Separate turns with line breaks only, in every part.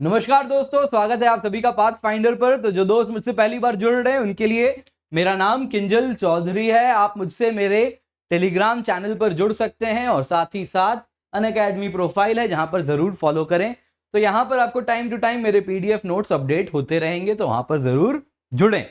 नमस्कार दोस्तों, स्वागत है आप सभी का पाथ फाइंडर पर। तो जो दोस्त मुझसे पहली बार जुड़ रहे हैं उनके लिए मेरा नाम किंजल चौधरी है। आप मुझसे मेरे टेलीग्राम चैनल पर जुड़ सकते हैं और साथ ही साथ अनअकैडमी प्रोफाइल है जहां पर जरूर फॉलो करें। तो यहां पर आपको टाइम टू टाइम मेरे पीडीएफ नोट्स अपडेट होते रहेंगे, तो वहां पर जरूर जुड़ें।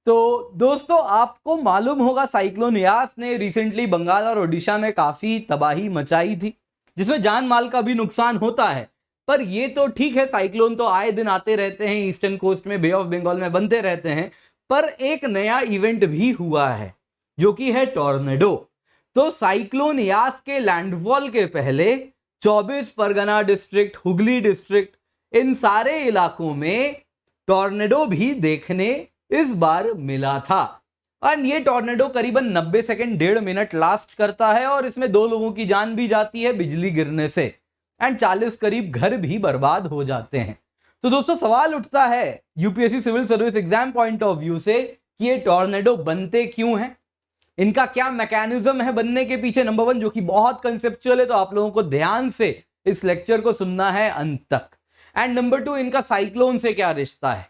तो दोस्तों, आपको मालूम होगा साइक्लोन यास ने रिसेंटली बंगाल और ओडिशा में काफी तबाही मचाई थी, जिसमें जान माल का भी नुकसान होता है। पर ये तो ठीक है, साइक्लोन तो आए दिन आते रहते हैं, ईस्टर्न कोस्ट में, बे ऑफ बंगाल में बनते रहते हैं। पर एक नया इवेंट भी हुआ है जो कि है टॉर्नेडो। तो साइक्लोन यास के लैंडफॉल के पहले 24 परगना डिस्ट्रिक्ट, हुगली डिस्ट्रिक्ट, इन सारे इलाकों में टॉर्नेडो भी देखने इस बार मिला था। और ये टॉर्नेडो करीबन 90 सेकंड, 1.5 मिनट लास्ट करता है और इसमें 2 लोगों की जान भी जाती है बिजली गिरने से, एंड 40 करीब घर भी बर्बाद हो जाते हैं। तो दोस्तों, सवाल उठता है UPSC civil service exam point of view से कि ये टॉर्नेडो बनते क्यों हैं, इनका क्या मैकेनिज्म है बनने के पीछे। नंबर 1, जो कि बहुत कंसेप्चुअल है, तो आप लोगों को ध्यान से इस लेक्चर को सुनना है अंत तक। एंड नंबर 2, इनका साइक्लोन से क्या रिश्ता है।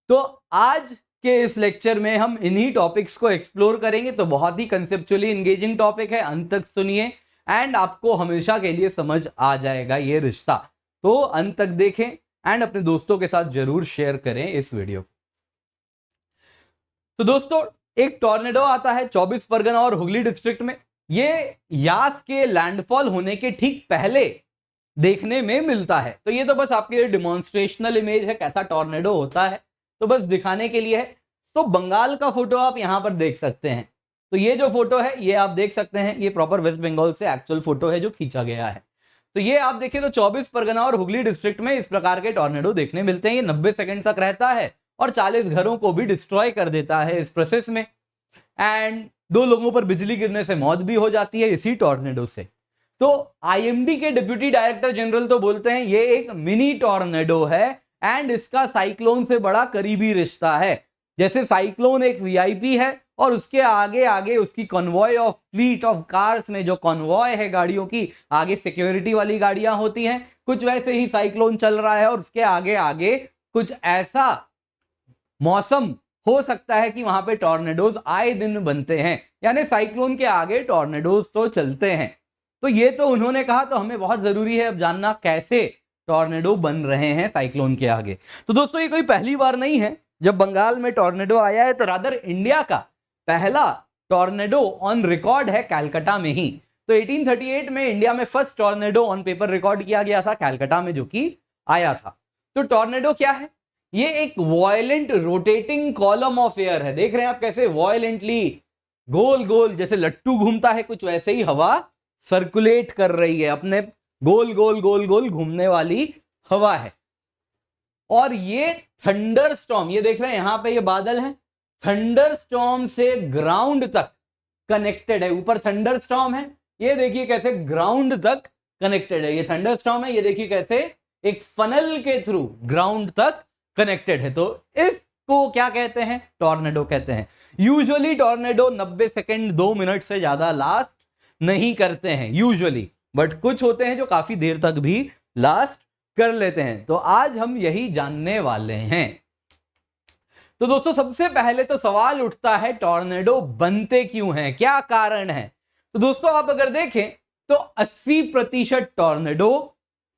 तो आज के इस लेक्चर में हम इन्हीं टॉपिक्स को एक्सप्लोर करेंगे। तो बहुत ही कंसेप्चुअली इंगेजिंग टॉपिक है, अंत तक सुनिए एंड आपको हमेशा के लिए समझ आ जाएगा ये रिश्ता। तो अंत तक देखें एंड अपने दोस्तों के साथ जरूर शेयर करें इस वीडियो। तो दोस्तों, एक टॉर्नेडो आता है 24 परगना और हुगली डिस्ट्रिक्ट में। ये यास के लैंडफॉल होने के ठीक पहले देखने में मिलता है। तो ये तो बस आपके लिए डिमॉन्स्ट्रेशनल इमेज है, कैसा टॉर्नेडो होता है, तो बस दिखाने के लिए है। तो बंगाल का फोटो आप यहां पर देख सकते हैं। तो ये जो फोटो है ये आप देख सकते हैं, ये प्रॉपर वेस्ट बंगाल से एक्चुअल फोटो है जो खींचा गया है। तो ये आप देखिए, तो 24 परगना और हुगली डिस्ट्रिक्ट में इस प्रकार के टॉर्नेडो देखने मिलते हैं। ये 90 सेकंड तक रहता है और 40 घरों को भी डिस्ट्रॉय कर देता है इस प्रोसेस में, एंड 2 लोगों पर बिजली गिरने से मौत भी हो जाती है इसी टॉर्नेडो से। तो आईएमडी के डिप्यूटी डायरेक्टर जनरल तो बोलते हैं ये एक मिनी टॉर्नेडो है एंड इसका साइक्लोन से बड़ा करीबी रिश्ता है। जैसे साइक्लोन एक वीआईपी है और उसके आगे आगे उसकी convoy of fleet of cars में जो कॉन्वॉय है गाड़ियों की, आगे सिक्योरिटी वाली गाड़ियां होती हैं, कुछ वैसे ही साइक्लोन चल रहा है और उसके आगे आगे कुछ ऐसा मौसम हो सकता है कि वहां पे टॉर्नेडोज आए दिन बनते हैं। यानी साइक्लोन के आगे टॉर्नेडोज तो चलते हैं। तो ये तो उन्होंने कहा, तो हमें बहुत जरूरी है अब जानना कैसे टॉर्नेडो बन रहे हैं साइक्लोन के आगे। तो दोस्तों, ये कोई पहली बार नहीं है जब बंगाल में टॉर्नेडो आया है। तो रादर इंडिया का पहला टॉर्नेडो ऑन रिकॉर्ड है कैलकाटा में ही। तो 1838 में इंडिया में first tornado on paper record किया गया था कैलकाटा में, जो कि आया था। तो टॉर्नेडो क्या है? ये एक violent rotating column of air है। देख रहे हैं आप कैसे वॉयलेंटली गोल गोल जैसे लट्टू घूमता है, कुछ वैसे ही हवा सर्कुलेट कर रही है, अपने गोल गोल गोल गोल घूमने वाली हवा है। और ये थंडर स्टॉर्म, ये देख रहे हैं यहां पे ये बादल है, थंडर स्टॉर्म से ग्राउंड तक कनेक्टेड है। ऊपर थंडर स्टॉर्म है, ये देखिए कैसे ग्राउंड तक कनेक्टेड है। ये थंडर स्टॉर्म है, ये देखिए कैसे एक फनल के थ्रू ग्राउंड तक कनेक्टेड है। तो इसको क्या कहते हैं? टॉर्नेडो कहते हैं। यूजुअली टॉर्नेडो 90 सेकंड, 2 मिनट से ज्यादा लास्ट नहीं करते हैं यूजुअली, बट कुछ होते हैं जो काफी देर तक भी लास्ट कर लेते हैं। तो आज हम यही जानने वाले हैं। तो दोस्तों, सबसे पहले तो सवाल उठता है टॉर्नेडो बनते क्यों हैं, क्या कारण है। तो दोस्तों, आप अगर देखें तो 80% tornado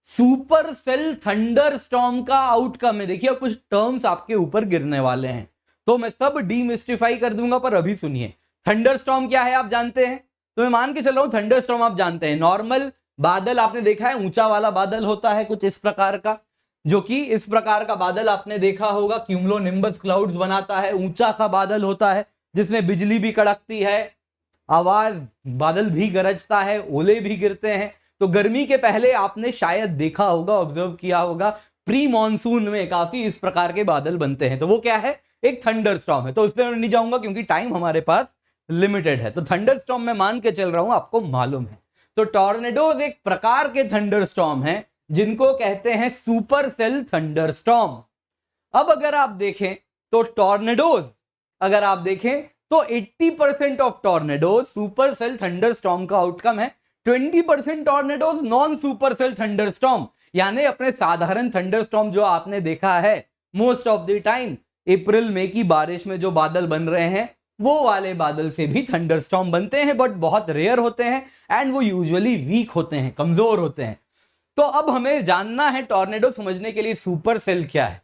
super cell thunder storm का आउटकम है। देखिए, कुछ टर्म्स आपके ऊपर गिरने वाले हैं तो मैं सब डीमिस्टिफाई कर दूंगा, पर अभी सुनिए। थंडर स्टॉर्म क्या है आप जानते हैं? तो मैं मान के चल रहा हूं थंडर स्टॉर्म आप जानते हैं। नॉर्मल बादल आपने देखा है, ऊंचा वाला बादल होता है कुछ इस प्रकार का, जो कि इस प्रकार का बादल आपने देखा होगा, क्यूमुलोनिम्बस क्लाउड्स बनाता है, ऊंचा सा बादल होता है जिसमें बिजली भी कड़कती है, आवाज, बादल भी गरजता है, ओले भी गिरते हैं। तो गर्मी के पहले आपने शायद देखा होगा, ऑब्जर्व किया होगा, प्री मॉनसून में काफी इस प्रकार के बादल बनते हैं। तो वो क्या है? एक थंडर स्टॉर्म है। तो उस पर नहीं जाऊंगा क्योंकि टाइम हमारे पास लिमिटेड है। तो थंडर स्टॉर्म मैं मान के चल रहा हूं आपको मालूम है। तो टॉर्नेडोज एक प्रकार के थंडर स्टॉर्म है जिनको कहते हैं सुपर सेल थंडर स्टॉर्म। अब अगर आप देखें तो टॉर्नेडोज, अगर आप देखें तो 80% of tornadoes super cell thunder storm का आउटकम है, 20% tornadoes non super cell thunder storm. यानी अपने साधारण थंडरस्टॉर्म जो आपने देखा है मोस्ट ऑफ द टाइम अप्रैल मई की बारिश में जो बादल बन रहे हैं वो वाले बादल से भी थंडरस्टॉर्म बनते हैं, बट बहुत रेयर होते हैं एंड वो यूजुअली वीक होते हैं, कमजोर होते हैं। तो अब हमें जानना है टॉर्नेडो समझने के लिए सुपर सेल क्या है।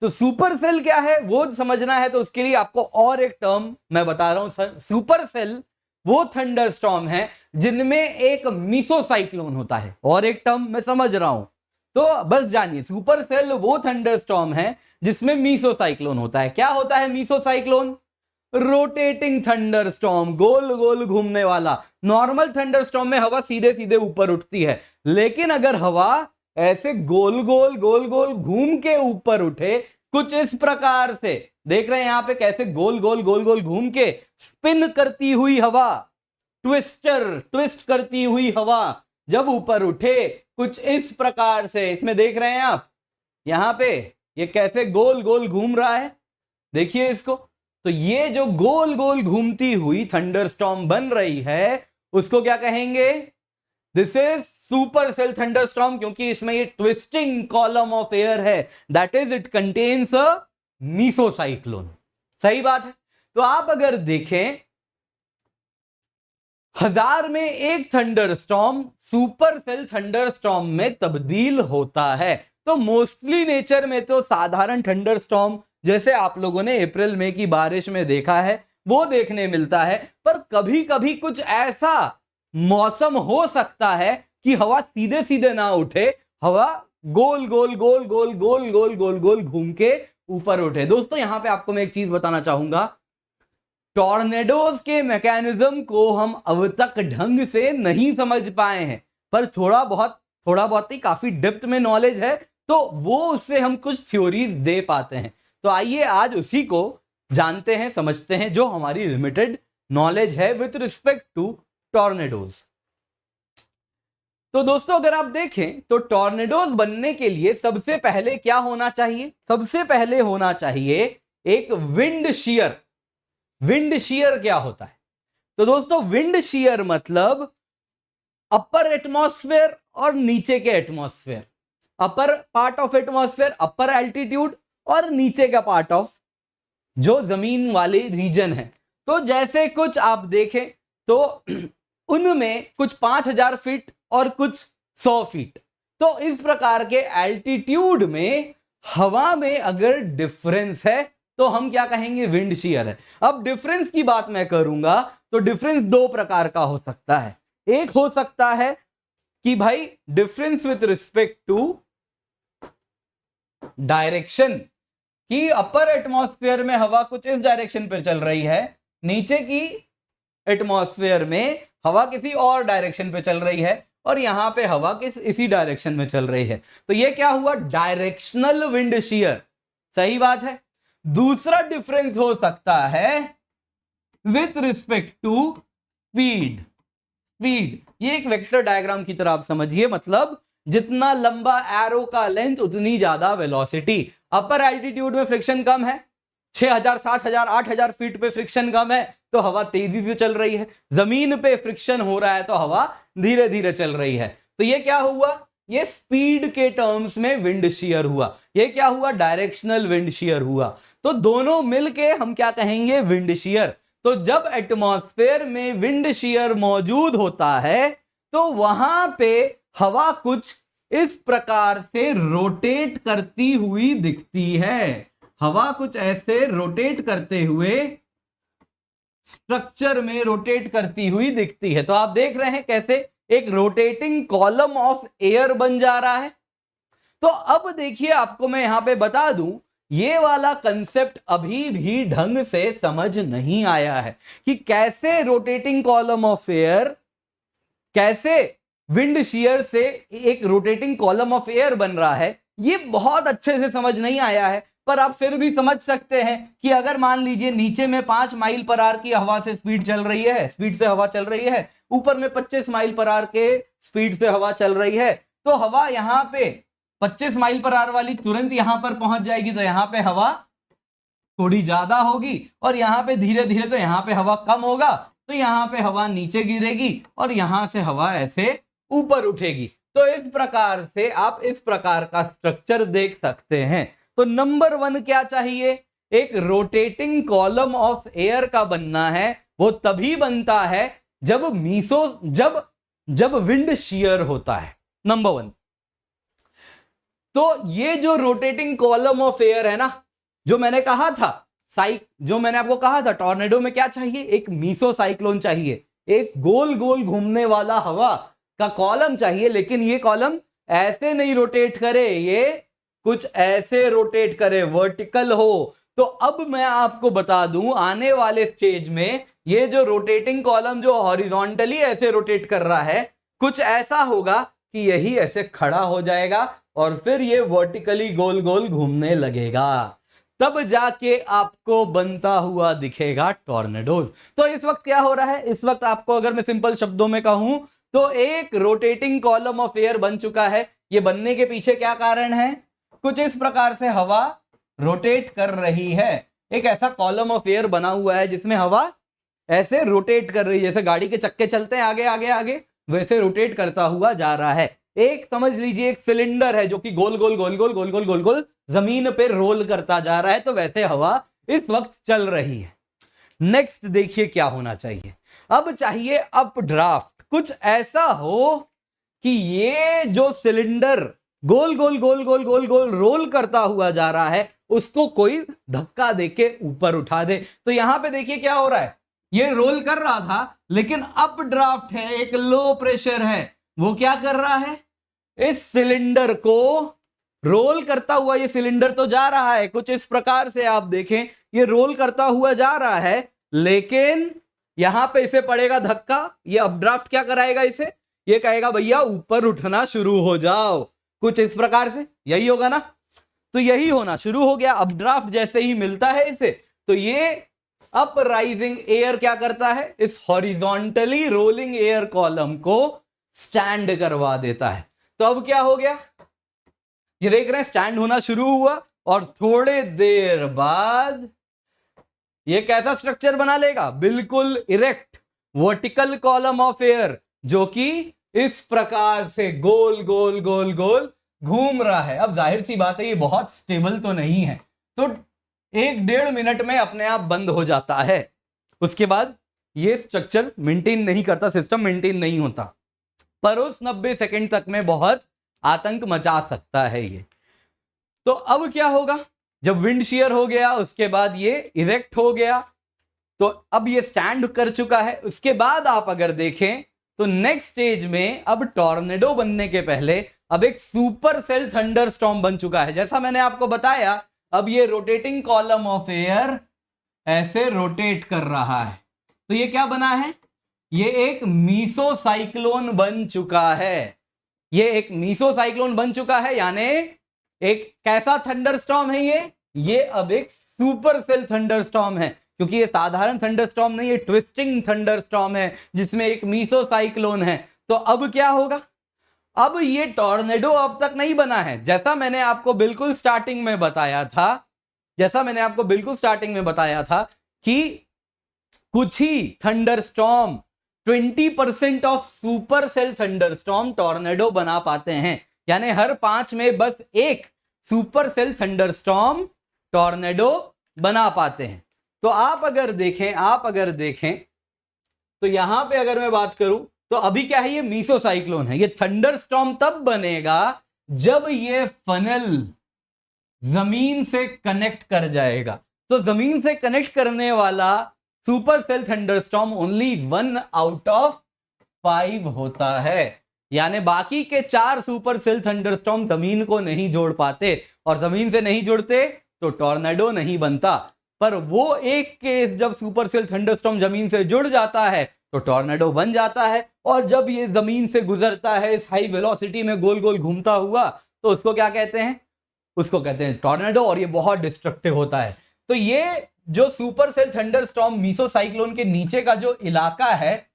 तो सुपर सेल क्या है वो समझना है, तो उसके लिए आपको और एक टर्म मैं बता रहा हूं। सुपर सेल वो थंडरस्टॉर्म है जिनमें एक मीसोसाइक्लोन होता है। और एक टर्म मैं समझ रहा हूं, तो बस जानिए, सुपर सेल वो थंडरस्टॉर्म है जिसमें मीसोसाइक्लोन होता है। क्या होता है मीसोसाइक्लोन? रोटेटिंग थंडरस्टॉर्म, गोल गोल घूमने वाला। नॉर्मल थंडरस्टॉर्म में हवा सीधे सीधे ऊपर उठती है, लेकिन अगर हवा ऐसे गोल गोल गोल गोल घूम के ऊपर उठे कुछ इस प्रकार से, देख रहे हैं यहां पे कैसे गोल गोल गोल गोल घूम के स्पिन करती हुई हवा, ट्विस्ट करती हुई हवा जब ऊपर उठे कुछ इस प्रकार से, इसमें देख रहे हैं आप यहां पे ये कैसे गोल गोल घूम रहा है, देखिए इसको। तो ये जो गोल गोल घूमती हुई थंडरस्टॉर्म बन रही है उसको क्या कहेंगे? This is supercell thunderstorm, क्योंकि इसमें ये ट्विस्टिंग कॉलम ऑफ एयर है, that is it contains a mesocyclone. सही बात है। तो आप अगर देखें 1000 में एक थंडरस्टॉर्म सुपर सेल थंडरस्टॉर्म में तब्दील होता है। तो मोस्टली नेचर में तो साधारण थंडरस्टॉर्म जैसे आप लोगों ने अप्रैल मई की बारिश में देखा है वो देखने मिलता है, पर कभी कभी कुछ ऐसा मौसम हो सकता है कि हवा सीधे सीधे ना उठे, हवा गोल गोल गोल गोल गोल गोल गोल गोल घूम के ऊपर उठे। दोस्तों यहां पे आपको मैं एक चीज बताना चाहूंगा, टॉर्नेडोज के मैकेनिज्म को हम अब तक ढंग से नहीं समझ पाए हैं, पर थोड़ा बहुत ही काफी डेप्थ में नॉलेज है, तो वो उससे हम कुछ थ्योरीज दे पाते हैं। तो आइए आज उसी को जानते हैं, समझते हैं, जो हमारी लिमिटेड नॉलेज है विथ रिस्पेक्ट टू टॉर्नेडोज। तो दोस्तों अगर आप देखें तो टॉर्नेडोज बनने के लिए सबसे पहले क्या होना चाहिए? सबसे पहले होना चाहिए एक विंड शीयर। विंड शीयर क्या होता है? तो दोस्तों विंड शीयर मतलब अपर एटमॉस्फेयर और नीचे के atmosphere, upper part of atmosphere, upper altitude, और नीचे का पार्ट ऑफ जो जमीन वाले रीजन है। तो जैसे कुछ आप देखें तो उनमें कुछ 5000 फीट और कुछ 100 फीट, तो इस प्रकार के एल्टीट्यूड में हवा में अगर डिफरेंस है तो हम क्या कहेंगे? विंड शीयर है। अब डिफरेंस की बात मैं करूंगा तो डिफरेंस दो प्रकार का हो सकता है। एक हो सकता है कि भाई difference with respect to direction, कि अपर एटमॉस्फेयर में हवा कुछ इस डायरेक्शन पर चल रही है, नीचे की एटमॉस्फेयर में हवा किसी और डायरेक्शन पे चल रही है, और यहां पे हवा इसी डायरेक्शन में चल रही है। तो ये क्या हुआ? Directional wind shear. सही बात है। दूसरा डिफरेंस हो सकता है with respect to speed. Speed ये एक वेक्टर डायग्राम की तरह आप समझिए, मतलब जितना लंबा एरो का लेंथ उतनी ज्यादा वेलोसिटी। अपर एल्टीट्यूड में फ्रिक्शन कम है, 6000 7000 8000 फीट पे फ्रिक्शन कम है तो हवा तेजी से चल रही है, जमीन पे फ्रिक्शन हो रहा है तो हवा धीरे धीरे चल रही है। तो ये क्या हुआ? ये स्पीड के टर्म्स में विंड शीयर हुआ। ये क्या हुआ? डायरेक्शनल विंड शीयर हुआ। तो दोनों मिलके हम क्या कहेंगे? Wind shear. तो जब एटमॉस्फेयर में विंड शीयर मौजूद होता है तो वहां पे हवा कुछ इस प्रकार से रोटेट करती हुई दिखती है। हवा कुछ ऐसे रोटेट करते हुए स्ट्रक्चर में रोटेट करती हुई दिखती है। तो आप देख रहे हैं कैसे एक रोटेटिंग कॉलम ऑफ एयर बन जा रहा है। तो अब देखिए आपको मैं यहां पे बता दूं, ये वाला कंसेप्ट अभी भी ढंग से समझ नहीं आया है कि कैसे रोटेटिंग कॉलम ऑफ एयर, कैसे विंड शीयर से एक रोटेटिंग कॉलम ऑफ एयर बन रहा है, ये बहुत अच्छे से समझ नहीं आया है। पर आप फिर भी समझ सकते हैं कि अगर मान लीजिए नीचे में 5 माइल पर आवर की हवा से स्पीड चल रही है, स्पीड से हवा चल रही है, ऊपर में 25 माइल पर आवर के स्पीड से हवा चल रही है, तो हवा यहां पे 25 माइल पर आवर वाली तुरंत यहां पर पहुंच जाएगी, तो यहां पे हवा थोड़ी ज्यादा होगी, और यहां पे धीरे धीरे तो यहां पे हवा कम होगा, तो यहां पे हवा नीचे गिरेगी और यहां से हवा ऐसे ऊपर उठेगी। तो इस प्रकार से आप इस प्रकार का स्ट्रक्चर देख सकते हैं। तो नंबर 1 क्या चाहिए, एक रोटेटिंग कॉलम ऑफ एयर का बनना है। वो तभी बनता है जब विंड शियर होता है, नंबर 1। तो ये जो रोटेटिंग कॉलम ऑफ एयर है ना, जो मैंने कहा था जो मैंने आपको कहा था टॉर्नेडो में क्या चाहिए, एक मीसोसाइक्लोन चाहिए, एक गोल गोल घूमने वाला हवा का कॉलम चाहिए। लेकिन ये कॉलम ऐसे नहीं रोटेट करे, ये कुछ ऐसे रोटेट करे, वर्टिकल हो। तो अब मैं आपको बता दूं, आने वाले स्टेज में ये जो रोटेटिंग कॉलम जो हॉरिजॉन्टली ऐसे रोटेट कर रहा है, कुछ ऐसा होगा कि यही ऐसे खड़ा हो जाएगा और फिर ये वर्टिकली गोल गोल घूमने लगेगा, तब जाके आपको बनता हुआ दिखेगा टॉर्नेडोज। तो इस वक्त क्या हो रहा है, इस वक्त आपको अगर मैं सिंपल शब्दों में कहूं तो एक रोटेटिंग कॉलम ऑफ एयर बन चुका है। ये बनने के पीछे क्या कारण है, कुछ इस प्रकार से हवा रोटेट कर रही है। एक ऐसा कॉलम ऑफ एयर बना हुआ है जिसमें हवा ऐसे रोटेट कर रही है, जैसे गाड़ी के चक्के चलते हैं आगे आगे आगे, वैसे रोटेट करता हुआ जा रहा है। एक समझ लीजिए एक सिलेंडर है जो कि गोल गोल गोल गोल गोल गोल गोल गोल जमीन पे रोल करता जा रहा है, तो वैसे हवा इस वक्त चल रही है। नेक्स्ट देखिए क्या होना चाहिए, अब चाहिए अप ड्राफ्ट। कुछ ऐसा हो कि ये जो सिलेंडर गोल गोल गोल गोल गोल गोल रोल करता हुआ जा रहा है, उसको कोई धक्का देके ऊपर उठा दे। तो यहां पे देखिए क्या हो रहा है, ये रोल कर रहा था लेकिन अप ड्राफ्ट है, एक लो प्रेशर है, वो क्या कर रहा है, इस सिलेंडर को रोल करता हुआ, ये सिलेंडर तो जा रहा है कुछ इस प्रकार से, आप देखें ये रोल करता हुआ जा रहा है, लेकिन यहां पे इसे पड़ेगा धक्का। ये अपड्राफ्ट क्या कराएगा इसे, ये कहेगा भैया ऊपर उठना शुरू हो जाओ, कुछ इस प्रकार से, यही होगा ना। तो यही होना शुरू हो गया, अपड्राफ्ट जैसे ही मिलता है इसे, तो ये अप राइजिंग एयर क्या करता है, इस हॉरिजॉन्टली रोलिंग एयर कॉलम को स्टैंड करवा देता है। तो अब क्या हो गया, ये देख रहे हैं स्टैंड होना शुरू हुआ और थोड़े देर बाद ये कैसा स्ट्रक्चर बना लेगा, बिल्कुल erect vertical column of air, जो कि इस प्रकार से गोल गोल गोल गोल घूम रहा है। अब जाहिर सी बात है ये बहुत स्टेबल तो नहीं है, तो 1-1.5 मिनट में अपने आप बंद हो जाता है। उसके बाद ये स्ट्रक्चर मेंटेन नहीं करता, सिस्टम मेंटेन नहीं होता, पर उस 90 सेकंड तक में बहुत आतंक मचा सकता है ये। तो अब क्या होगा, जब विंड शियर हो गया उसके बाद ये इरेक्ट हो गया, तो अब ये स्टैंड कर चुका है। उसके बाद आप अगर देखें तो नेक्स्ट स्टेज में अब टॉर्नेडो बनने के पहले अब एक सुपर सेल थंडर स्टॉर्म बन चुका है। जैसा मैंने आपको बताया, अब ये रोटेटिंग कॉलम ऑफ एयर ऐसे रोटेट कर रहा है, तो ये क्या बना है, ये एक मीसोसाइक्लोन बन चुका है। ये एक मीसोसाइक्लोन बन चुका है, यानी एक कैसा थंडर स्टॉर्म है ये अब एक सुपर सेल थंडर स्टॉर्म है, क्योंकि ये साधारण थंडर स्टॉर्म नहीं, ये ट्विस्टिंग थंडर स्टॉर्म है जिसमें एक मीसोसाइक्लोन है। तो अब क्या होगा, अब ये टॉर्नेडो अब तक नहीं बना है, जैसा मैंने आपको बिल्कुल स्टार्टिंग में बताया था, कि कुछ ही thunderstorm 20% of super cell thunder storm tornado बना पाते हैं, यानी हर 5 में बस एक super cell thunder storm tornado बना पाते हैं। तो आप अगर देखें तो यहां पे अगर मैं बात करूं तो अभी क्या है, ये मीसोसाइक्लोन है। ये थंडर स्टॉर्म तब बनेगा जब ये फनल जमीन से कनेक्ट कर जाएगा। तो जमीन से कनेक्ट करने वाला super cell thunder storm only 1 out of 5 होता है, यानी बाकी के 4 सुपर सेल थंडर स्टॉर्म जमीन को नहीं जोड़ पाते, और जमीन से नहीं जुड़ते तो टॉर्नेडो नहीं बनता। पर वो एक केस जब सुपर सेल थंडर स्टॉर्म जमीन से जुड़ जाता है तो टॉर्नेडो बन जाता है, और जब ये जमीन से गुजरता है इस हाई वेलोसिटी में गोल गोल घूमता हुआ, तो उसको क्या कहते हैं, उसको कहते हैं टॉर्नेडो, और ये बहुत डिस्ट्रक्टिव होता है। तो ये जो सुपर सेल थंडर स्टॉर्म मीसोसाइक्लोन के नीचे का जो इलाका है,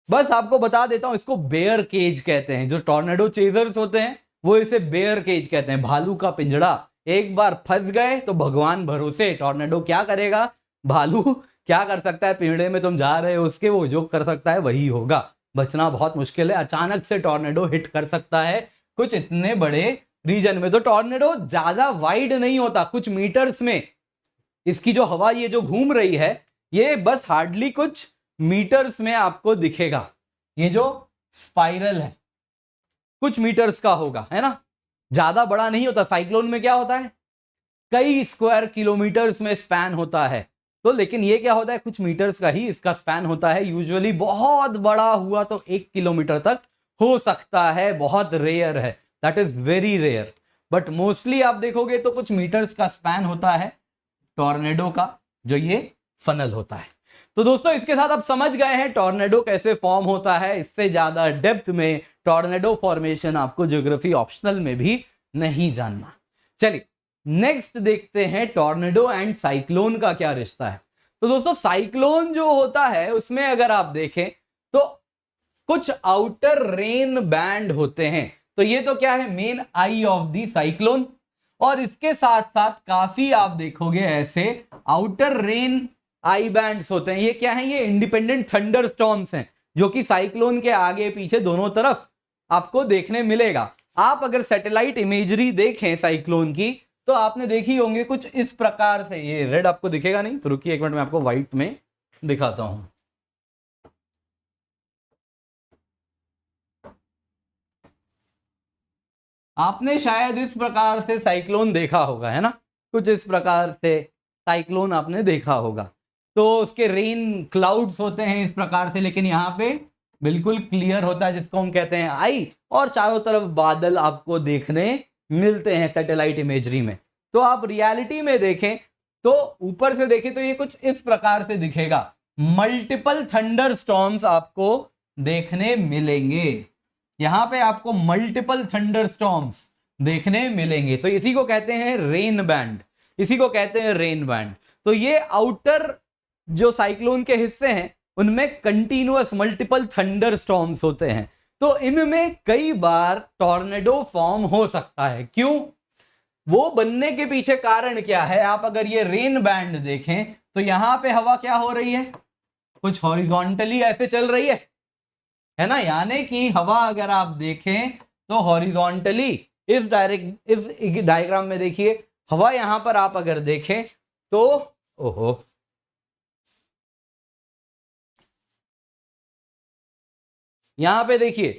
बस आपको बता देता हूं, इसको बेयर केज कहते हैं। जो टॉर्नेडो चेजर्स होते हैं वो इसे बेयर केज कहते हैं, भालू का पिंजड़ा। एक बार फंस गए तो भगवान भरोसे, टॉर्नेडो क्या करेगा, भालू क्या कर सकता है, पिंजड़े में तुम जा रहे हो उसके, वो जो कर सकता है वही होगा। बचना बहुत मुश्किल है। अचानक से टॉर्नेडो हिट कर सकता है कुछ इतने बड़े रीजन में। तो टॉर्नेडो ज्यादा वाइड नहीं होता, कुछ मीटर्स में इसकी जो हवा ये जो घूम रही है ये बस हार्डली कुछ मीटर्स में आपको दिखेगा। ये जो स्पाइरल है कुछ मीटर्स का होगा, है ना, ज्यादा बड़ा नहीं होता। साइक्लोन में क्या होता है, कई स्क्वायर किलोमीटर्स में स्पैन होता है। तो लेकिन ये क्या होता है, कुछ मीटर्स का ही इसका स्पैन होता है। यूजुअली बहुत बड़ा हुआ तो 1 किलोमीटर तक हो सकता है, बहुत रेयर है, that is very rare. But mostly आप देखोगे तो कुछ मीटर्स का स्पैन होता है टॉर्नेडो का, जो ये फनल होता है। तो दोस्तों इसके साथ आप समझ गए हैं टॉर्नेडो कैसे फॉर्म होता है। इससे ज्यादा डेप्थ में टॉर्नेडो फॉर्मेशन आपको ज्योग्राफी ऑप्शनल में भी नहीं जानना। चलिए नेक्स्ट देखते हैं टॉर्नेडो एंड साइक्लोन का क्या रिश्ता है। तो दोस्तों साइक्लोन जो होता है उसमें अगर आप देखें तो कुछ आउटर रेन बैंड होते हैं। तो ये तो क्या है, main I of the cyclone. और इसके साथ साथ काफी आप देखोगे ऐसे आउटर रेन आई बैंड्स होते हैं। ये क्या है, ये इंडिपेंडेंट थंडर स्टॉर्म्स हैं जो कि साइक्लोन के आगे पीछे दोनों तरफ आपको देखने मिलेगा। आप अगर सैटेलाइट इमेजरी देखें साइक्लोन की तो आपने देखी होंगे कुछ इस प्रकार से। ये रेड आपको दिखेगा नहीं, तो रुकिए एक मिनट में आपको व्हाइट में दिखाता हूं। आपने शायद इस प्रकार से साइक्लोन देखा होगा, है ना, कुछ इस प्रकार से साइक्लोन आपने देखा होगा। तो उसके रेन क्लाउड्स होते हैं इस प्रकार से, लेकिन यहाँ पे बिल्कुल क्लियर होता है जिसको हम कहते हैं आई, और चारों तरफ बादल आपको देखने मिलते हैं सैटेलाइट इमेजरी में। तो आप रियलिटी में देखें तो ऊपर से देखें तो ये कुछ इस प्रकार से दिखेगा। मल्टीपल थंडर स्टॉर्म्स आपको देखने मिलेंगे, यहां पे आपको मल्टीपल थंडर स्टॉर्म्स देखने मिलेंगे। तो इसी को कहते हैं रेन बैंड, इसी को कहते हैं रेन बैंड। तो ये आउटर जो साइक्लोन के हिस्से हैं उनमें कंटिन्यूअस मल्टीपल थंडर स्टॉर्म्स होते हैं। तो इनमें कई बार टॉर्नेडो फॉर्म हो सकता है। क्यों, वो बनने के पीछे कारण क्या है। आप अगर ये रेन बैंड देखें तो यहां पे हवा क्या हो रही है, कुछ हॉरिजॉन्टली ऐसे चल रही है ना, यानी कि हवा अगर आप देखें तो हॉरिजॉन्टली इस डायग्राम में देखिए हवा यहां पर आप अगर देखें तो ओहो, यहां पे देखिए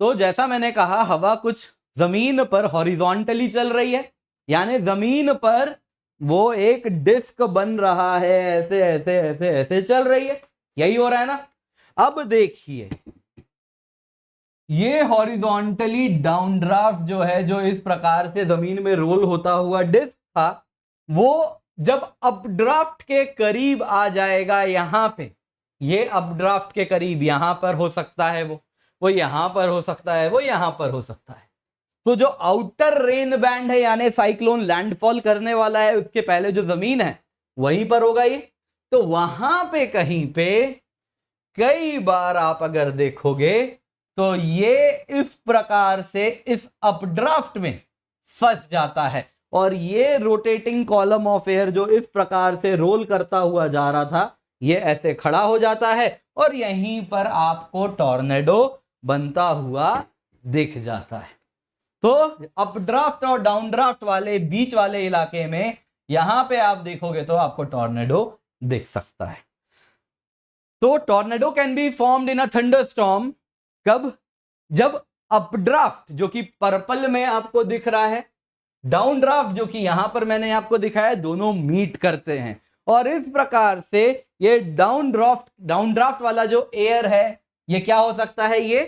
तो जैसा मैंने कहा हवा कुछ जमीन पर हॉरिजॉन्टली चल रही है, यानी जमीन पर वो एक डिस्क बन रहा है, ऐसे ऐसे ऐसे ऐसे चल रही है, यही हो रहा है ना। अब देखिए ये हॉरिजॉन्टली डाउनड्राफ्ट जो है, जो इस प्रकार से जमीन में रोल होता हुआ डिस्क था, वो जब अपड्राफ्ट के करीब आ जाएगा यहां पे, ये अपड्राफ्ट के करीब यहां पर हो सकता है, वो यहां पर हो सकता है, वो यहां पर हो सकता है। तो जो आउटर रेन बैंड है यानी साइक्लोन लैंडफॉल करने वाला है उसके पहले जो जमीन है वहीं पर होगा ये। तो वहां पे कहीं पे कई बार आप अगर देखोगे तो ये इस प्रकार से इस अपड्राफ्ट में फंस जाता है, और ये रोटेटिंग कॉलम ऑफ एयर जो इस प्रकार से रोल करता हुआ जा रहा था ये ऐसे खड़ा हो जाता है, और यहीं पर आपको टॉर्नेडो बनता हुआ दिख जाता है। तो अपड्राफ्ट और डाउनड्राफ्ट वाले बीच वाले इलाके में यहां पे आप देखोगे तो आपको टॉर्नेडो दिख सकता है। तो tornado can be formed in a thunderstorm कब, जब अपड्राफ्ट जो कि पर्पल में आपको दिख रहा है, डाउनड्राफ्ट जो कि यहां पर मैंने आपको दिखाया, दोनों मीट करते हैं, और इस प्रकार से ये डाउनड्राफ्ट वाला जो एयर है ये क्या हो सकता है, ये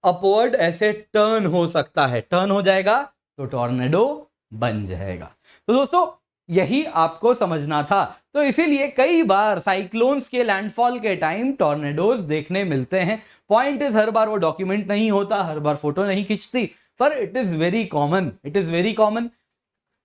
अपवर्ड ऐसे टर्न हो सकता है, टर्न हो जाएगा तो टॉर्नेडो बन जाएगा। तो दोस्तों यही आपको समझना था। तो इसीलिए कई बार साइक्लोन्स के लैंडफॉल के टाइम टॉर्नेडोज देखने मिलते हैं। पॉइंट इज हर बार वो डॉक्यूमेंट नहीं होता, हर बार फोटो नहीं खींचती, पर it is very common, it is very common.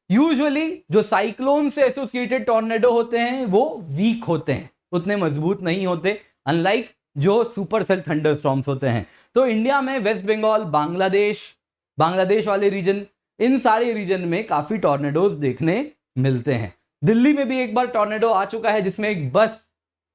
Usually जो साइक्लोन से एसोसिएटेड टॉर्नेडो होते हैं वो वीक होते हैं, उतने मजबूत नहीं होते, अनलाइक जो सुपर सेल थंडरस्टॉर्म्स होते हैं। तो इंडिया में वेस्ट बंगाल, बांग्लादेश वाले रीजन, इन सारे रीजन में काफी टॉर्नेडोज देखने मिलते हैं। दिल्ली में भी एक बार टॉर्नेडो आ चुका है जिसमें एक बस,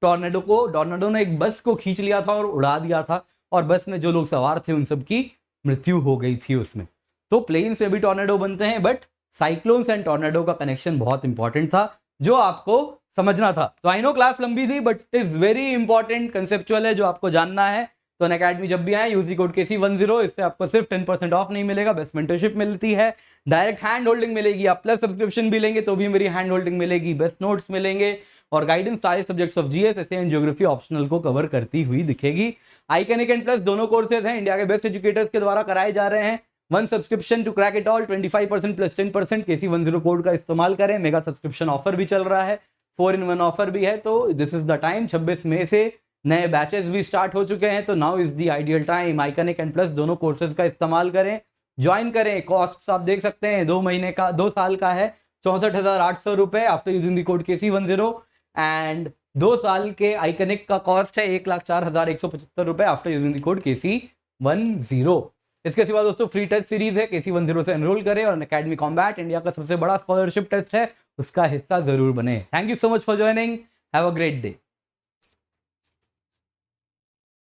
टॉर्नेडो ने एक बस को खींच लिया था और उड़ा दिया था, और बस में जो लोग सवार थे उन सबकी मृत्यु हो गई थी उसमें। तो प्लेन से भी टॉर्नेडो बनते हैं, बट साइक्लोन्स एंड टॉर्नेडो का कनेक्शन बहुत इंपॉर्टेंट था जो आपको समझना था। तो आई नो क्लास लंबी थी, but it is very important, conceptual है जो आपको जानना है। तो अनअकैडमी जब भी आए यूजी कोड KC10, इससे आपको सिर्फ 10% ऑफ नहीं मिलेगा, बेस्ट मेंटरशिप मिलती है, डायरेक्ट हैंड होल्डिंग मिलेगी, आप प्लस सब्सक्रिप्शन भी लेंगे तो भी मेरी हैंड होल्डिंग मिलेगी, बेस्ट नोट्स मिलेंगे और गाइडेंस सारे subjects of GS, SA and geography optional को कवर करती हुई दिखेगी। आइकनिक एंड प्लस दोनों कोर्सेज हैं, इंडिया के बेस्ट एजुकेटर्स के द्वारा कराए जा रहे हैं। 1 subscription to crack it all, 25% प्लस 10%, KC10 कोड का इस्तेमाल करें। मेगा सब्सक्रिप्शन ऑफर भी चल रहा है, 4-in-1 ऑफर भी है। तो दिस इज द टाइम, 26 मई से नए बैचेस भी स्टार्ट हो चुके हैं, तो now is the ideal time. Iconic and plus दोनों कोर्सेज का इस्तेमाल करें, ज्वाइन करें। कॉस्ट आप देख सकते हैं, 2 महीने का 2 साल का है 64,800 रुपए after using the code KC10, and 2 साल के आइकनिक का कॉस्ट है 1,04,175 रुपए after using the code KC10। इसके सिवा दोस्तों फ्री टेस्ट सीरीज है, KC10 से एनरोल करें और अनअकैडमी कॉम्बैट इंडिया का सबसे बड़ा स्कॉलरशिप टेस्ट है, उसका हिस्सा जरूर बने। Thank you so much for joining, have a great day.